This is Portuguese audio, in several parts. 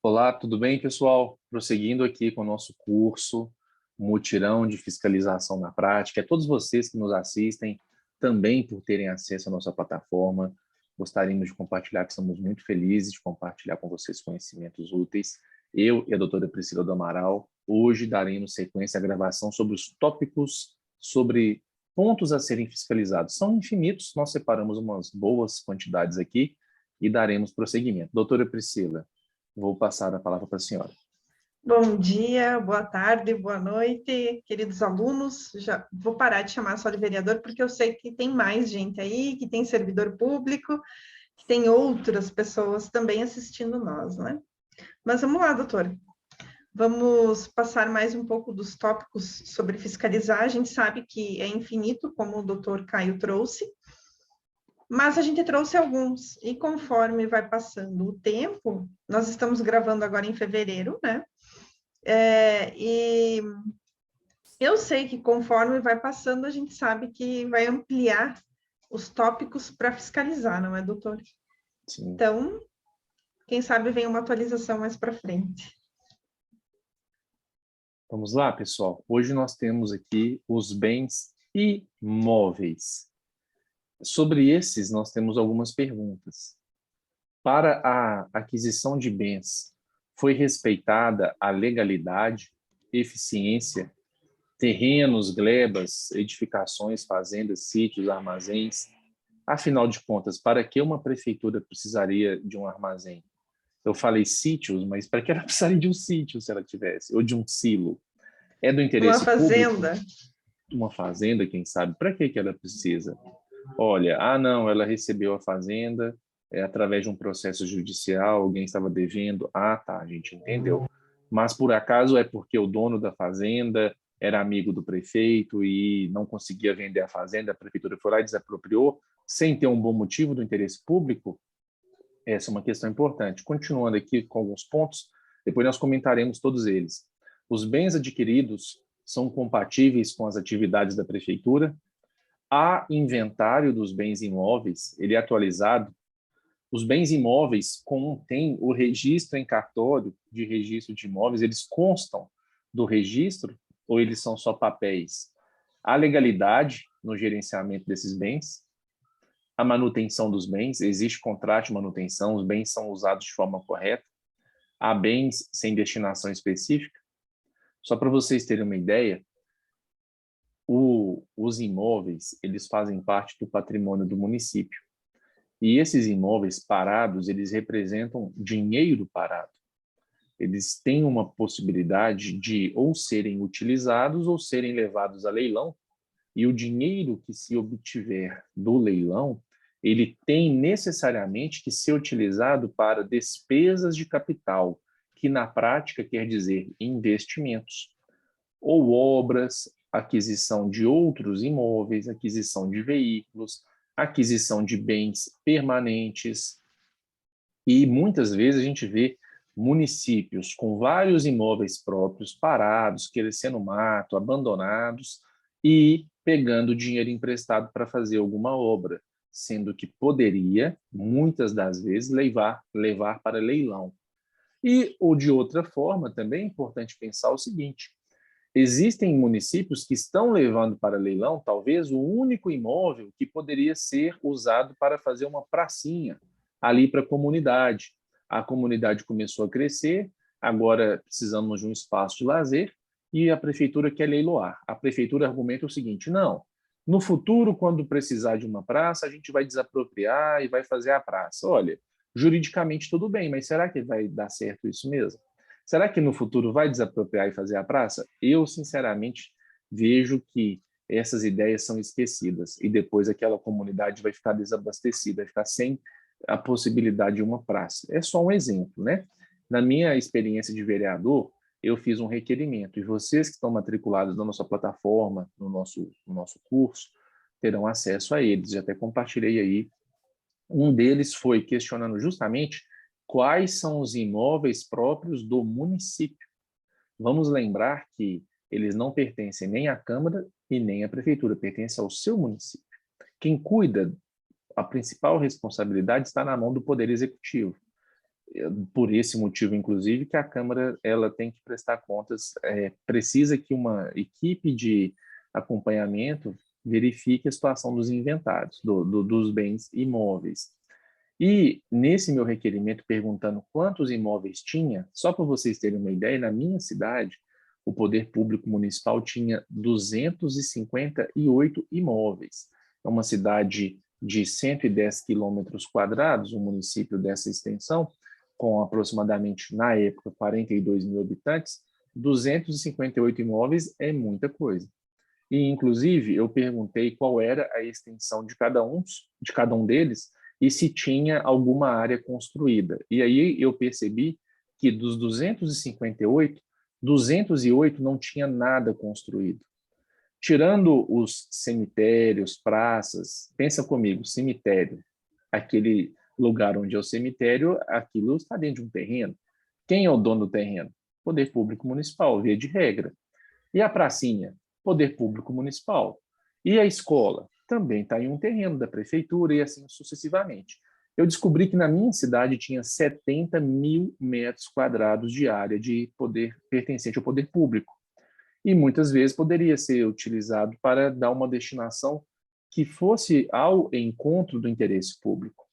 Olá, tudo bem, pessoal? Prosseguindo aqui com o nosso curso Mutirão de Fiscalização na Prática. A todos vocês que nos assistem, também por terem acesso à nossa plataforma, gostaríamos de compartilhar que estamos muito felizes de compartilhar com vocês conhecimentos úteis. Eu e a doutora Priscila do Amaral, hoje daremos sequência à gravação sobre os tópicos, sobre pontos a serem fiscalizados. São infinitos, nós separamos umas boas quantidades aqui e daremos prosseguimento. Doutora Priscila, vou passar a palavra para a senhora. Bom dia, boa tarde, boa noite, queridos alunos. Já vou parar de chamar só de vereador, porque eu sei que tem mais gente aí, que tem servidor público, que tem outras pessoas também assistindo nós, né? Mas vamos lá, doutor. Vamos passar mais um pouco dos tópicos sobre fiscalizar. A gente sabe que é infinito, como o doutor Caio trouxe, mas a gente trouxe alguns, e conforme vai passando o tempo, nós estamos gravando agora em fevereiro, né? E eu sei que conforme vai passando, a gente sabe que vai ampliar os tópicos para fiscalizar, não é, doutor? Sim. Então, quem sabe vem uma atualização mais para frente. Vamos lá, pessoal. Hoje nós temos aqui os bens imóveis. Sobre esses, nós temos algumas perguntas. Para a aquisição de bens, foi respeitada a legalidade, eficiência, terrenos, glebas, edificações, fazendas, sítios, armazéns? Afinal de contas, para que uma prefeitura precisaria de um armazém? Eu falei sítios, mas para que ela precisaria de um sítio se ela tivesse? Ou de um silo? É do Uma interesse público? fazenda. Uma fazenda, quem sabe? Para que ela precisa? Olha, não, ela recebeu a fazenda através de um processo judicial, alguém estava devendo. Tá, a gente entendeu. Mas por acaso é porque o dono da fazenda era amigo do prefeito e não conseguia vender a fazenda, a prefeitura foi lá e desapropriou, sem ter um bom motivo do interesse público? Essa é uma questão importante. Continuando aqui com alguns pontos, depois nós comentaremos todos eles. Os bens adquiridos são compatíveis com as atividades da prefeitura? Há inventário dos bens imóveis? Ele é atualizado? Os bens imóveis contêm o registro em cartório de registro de imóveis? Eles constam do registro ou eles são só papéis? Há legalidade no gerenciamento desses bens? A manutenção dos bens, existe contrato de manutenção, os bens são usados de forma correta? Há bens sem destinação específica? Só para vocês terem uma ideia, os imóveis, eles fazem parte do patrimônio do município. E esses imóveis parados, eles representam dinheiro parado. Eles têm uma possibilidade de ou serem utilizados ou serem levados a leilão, e o dinheiro que se obtiver do leilão, ele tem necessariamente que ser utilizado para despesas de capital, que na prática quer dizer investimentos, ou obras, aquisição de outros imóveis, aquisição de veículos, aquisição de bens permanentes. E muitas vezes a gente vê municípios com vários imóveis próprios parados, crescendo mato, abandonados e pegando dinheiro emprestado para fazer alguma obra, sendo que poderia, muitas das vezes, levar para leilão. E, ou de outra forma, também é importante pensar o seguinte: existem municípios que estão levando para leilão, talvez, o único imóvel que poderia ser usado para fazer uma pracinha ali para a comunidade. A comunidade começou a crescer, agora precisamos de um espaço de lazer e a prefeitura quer leiloar. A prefeitura argumenta o seguinte: não, no futuro, quando precisar de uma praça, a gente vai desapropriar e vai fazer a praça. Olha, juridicamente tudo bem, mas será que vai dar certo isso mesmo? Será que no futuro vai desapropriar e fazer a praça? Eu, sinceramente, vejo que essas ideias são esquecidas e depois aquela comunidade vai ficar desabastecida, vai ficar sem a possibilidade de uma praça. É só um exemplo, né? Na minha experiência de vereador, eu fiz um requerimento e vocês que estão matriculados na nossa plataforma, no nosso curso, terão acesso a eles. Já até compartilhei aí. Um deles foi questionando justamente quais são os imóveis próprios do município. Vamos lembrar que eles não pertencem nem à Câmara e nem à Prefeitura, pertencem ao seu município. Quem cuida, a principal responsabilidade está na mão do Poder Executivo. por esse motivo, inclusive, que a Câmara ela tem que prestar contas, precisa que uma equipe de acompanhamento verifique a situação dos inventários, dos bens imóveis. E nesse meu requerimento, perguntando quantos imóveis tinha, só para vocês terem uma ideia, na minha cidade, o Poder Público Municipal tinha 258 imóveis. É uma cidade de 110 quilômetros quadrados, um município dessa extensão, com aproximadamente, na época, 42 mil habitantes, 258 imóveis é muita coisa. E, inclusive, eu perguntei qual era a extensão de cada um deles e se tinha alguma área construída. E aí eu percebi que dos 258, 208 não tinha nada construído. Tirando os cemitérios, praças, pensa comigo, cemitério, aquele lugar onde é o cemitério, aquilo está dentro de um terreno. Quem é o dono do terreno? Poder Público Municipal, via de regra. E a pracinha? Poder Público Municipal. E a escola? Também está em um terreno da prefeitura e assim sucessivamente. Eu descobri que na minha cidade tinha 70 mil metros quadrados de área de poder pertencente ao poder público. E muitas vezes poderia ser utilizado para dar uma destinação que fosse ao encontro do interesse público.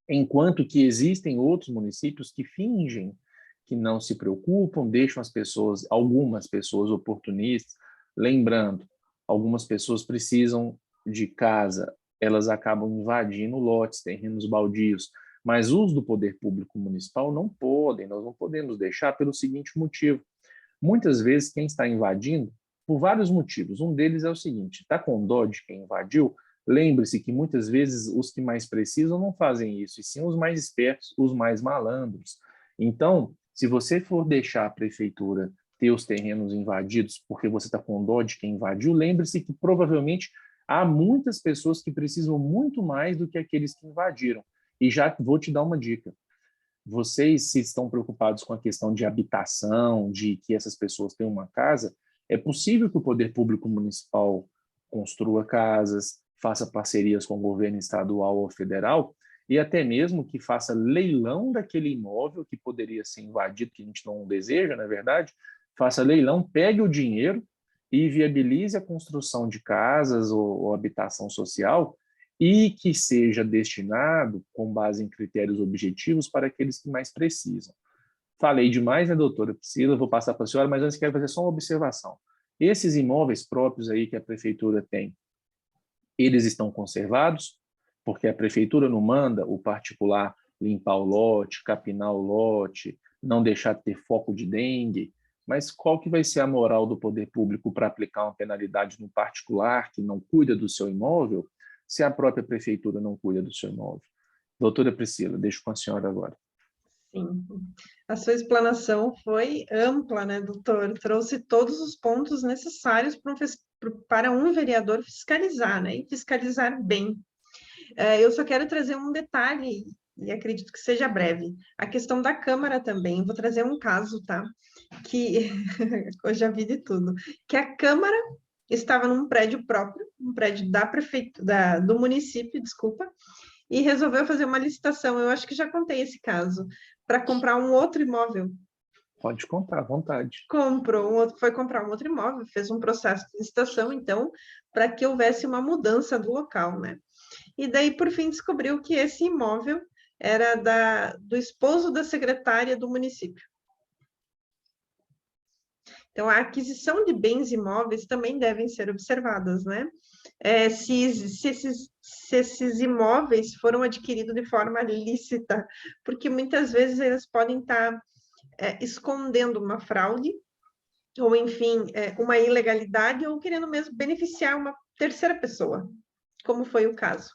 Enquanto que existem outros municípios que fingem que não se preocupam, deixam as pessoas, algumas pessoas oportunistas, lembrando, algumas pessoas precisam de casa, elas acabam invadindo lotes, terrenos baldios, mas os do poder público municipal não podem, nós não podemos deixar pelo seguinte motivo. Muitas vezes quem está invadindo, por vários motivos, um deles é o seguinte, está com dó de quem invadiu? Lembre-se que muitas vezes os que mais precisam não fazem isso, e sim os mais espertos, os mais malandros. Então, se você for deixar a prefeitura ter os terrenos invadidos porque você está com dó de quem invadiu, lembre-se que provavelmente há muitas pessoas que precisam muito mais do que aqueles que invadiram. E já vou te dar uma dica. Vocês, se estão preocupados com a questão de habitação, de que essas pessoas tenham uma casa, é possível que o Poder Público Municipal construa casas, faça parcerias com o governo estadual ou federal, e até mesmo que faça leilão daquele imóvel que poderia ser invadido, que a gente não deseja, na verdade, faça leilão, pegue o dinheiro e viabilize a construção de casas ou habitação social e que seja destinado, com base em critérios objetivos, para aqueles que mais precisam. Falei demais, né, doutora Priscila? Vou passar para a senhora, mas antes quero fazer só uma observação. Esses imóveis próprios aí que a prefeitura tem, eles estão conservados? Porque a prefeitura não manda o particular limpar o lote, capinar o lote, não deixar de ter foco de dengue, mas qual que vai ser a moral do poder público para aplicar uma penalidade no particular que não cuida do seu imóvel, se a própria prefeitura não cuida do seu imóvel? Doutora Priscila, deixo com a senhora agora. Sim, a sua explanação foi ampla, né, doutor? Trouxe todos os pontos necessários para um vereador fiscalizar, né, e fiscalizar bem. Eu só quero trazer um detalhe, e acredito que seja breve, a questão da Câmara também. Vou trazer um caso, tá? Que eu já vi de tudo. Que a Câmara estava num prédio próprio, um prédio da prefeitura, do município, desculpa, e resolveu fazer uma licitação. Eu acho que já contei esse caso, para comprar um outro imóvel. Pode contar, à vontade. Foi comprar um outro imóvel, fez um processo de licitação, então, para que houvesse uma mudança do local, né? E daí, por fim, descobriu que esse imóvel era do esposo da secretária do município. Então, a aquisição de bens imóveis também devem ser observadas, né? Se esses imóveis foram adquiridos de forma lícita, porque muitas vezes eles podem estar escondendo uma fraude, ou enfim, uma ilegalidade, ou querendo mesmo beneficiar uma terceira pessoa, como foi o caso.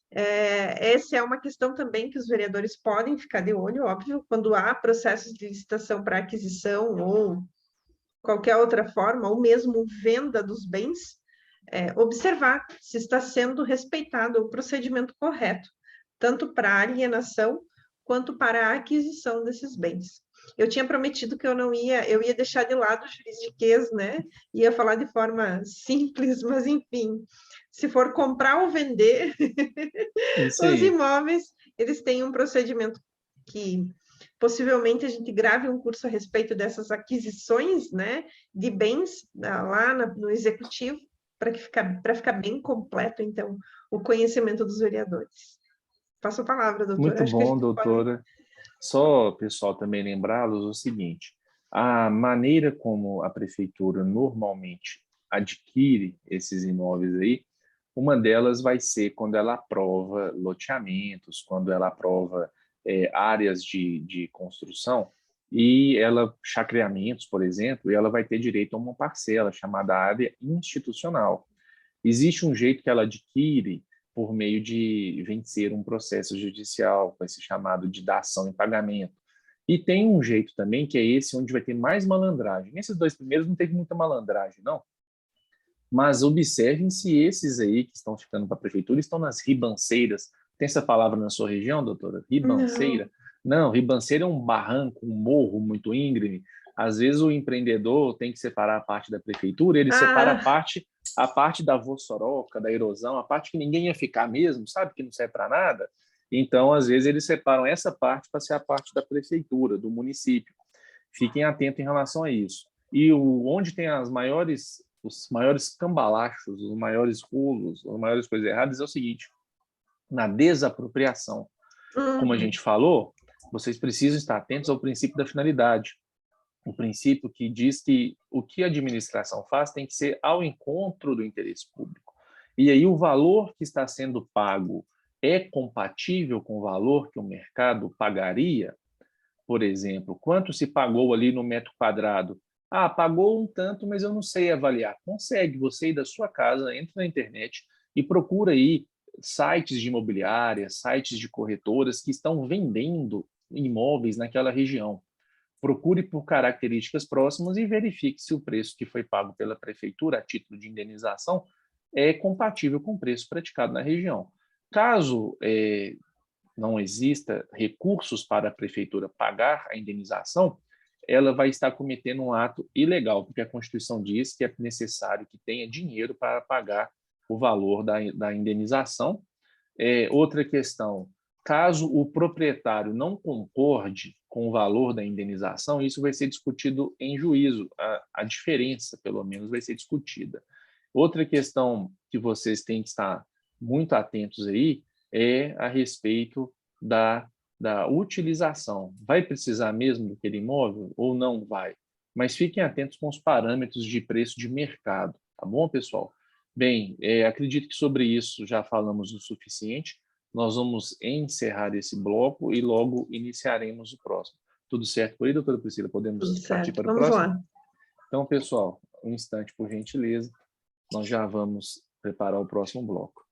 Essa é uma questão também que os vereadores podem ficar de olho, óbvio, quando há processos de licitação para aquisição ou qualquer outra forma, ou mesmo venda dos bens, observar se está sendo respeitado o procedimento correto, tanto para a alienação quanto para a aquisição desses bens. Eu tinha prometido que eu ia deixar de lado o juridiquês, né? Ia falar de forma simples, mas enfim, se for comprar ou vender, Isso os aí. imóveis, eles têm um procedimento que possivelmente a gente grave um curso a respeito dessas aquisições, né, de bens lá no executivo, para ficar bem completo, então, o conhecimento dos vereadores. Passo a palavra, doutora. Muito Acho que a bom, gente pode... doutora. Só, pessoal, também lembrá-los o seguinte: a maneira como a prefeitura normalmente adquire esses imóveis aí, uma delas vai ser quando ela aprova loteamentos, quando ela aprova áreas de construção, e ela, chacreamentos, por exemplo, e ela vai ter direito a uma parcela chamada área institucional. Existe um jeito que ela adquire por meio de vencer um processo judicial, com esse chamado de dação em pagamento. E tem um jeito também, que é esse onde vai ter mais malandragem. Nesses dois primeiros não teve muita malandragem, não. Mas observem se esses aí que estão ficando para a prefeitura estão nas ribanceiras. Tem essa palavra na sua região, doutora? Não. Ribanceira? Não, ribanceira é um barranco, um morro muito íngreme. Às vezes o empreendedor tem que separar a parte da prefeitura, ele separa a parte da vossoroca, da erosão, a parte que ninguém ia ficar mesmo, sabe, que não serve para nada. Então, às vezes, eles separam essa parte para ser a parte da prefeitura, do município. Fiquem atentos em relação a isso. E onde tem os maiores cambalachos, os maiores rolos, as maiores coisas erradas é o seguinte: na desapropriação. Como a gente falou, vocês precisam estar atentos ao princípio da finalidade. O princípio que diz que o que a administração faz tem que ser ao encontro do interesse público. E aí o valor que está sendo pago é compatível com o valor que o mercado pagaria? Por exemplo, quanto se pagou ali no metro quadrado? Ah, pagou um tanto, mas eu não sei avaliar. Consegue, você ir da sua casa, entra na internet e procura aí sites de imobiliárias, sites de corretoras que estão vendendo imóveis naquela região. Procure por características próximas e verifique se o preço que foi pago pela prefeitura a título de indenização é compatível com o preço praticado na região. Caso não exista recursos para a prefeitura pagar a indenização, ela vai estar cometendo um ato ilegal, porque a Constituição diz que é necessário que tenha dinheiro para pagar o valor da indenização. Outra questão: caso o proprietário não concorde com o valor da indenização, isso vai ser discutido em juízo, a diferença, pelo menos, vai ser discutida. Outra questão que vocês têm que estar muito atentos aí é a respeito da utilização. Vai precisar mesmo daquele imóvel ou não vai? Mas fiquem atentos com os parâmetros de preço de mercado, tá bom, pessoal? Bem, acredito que sobre isso já falamos o suficiente. Nós vamos encerrar esse bloco e logo iniciaremos o próximo. Tudo certo por aí, doutora Priscila? Tudo Podemos partir certo. para o Vamos próximo? lá. Então, pessoal, um instante, por gentileza. Nós já vamos preparar o próximo bloco.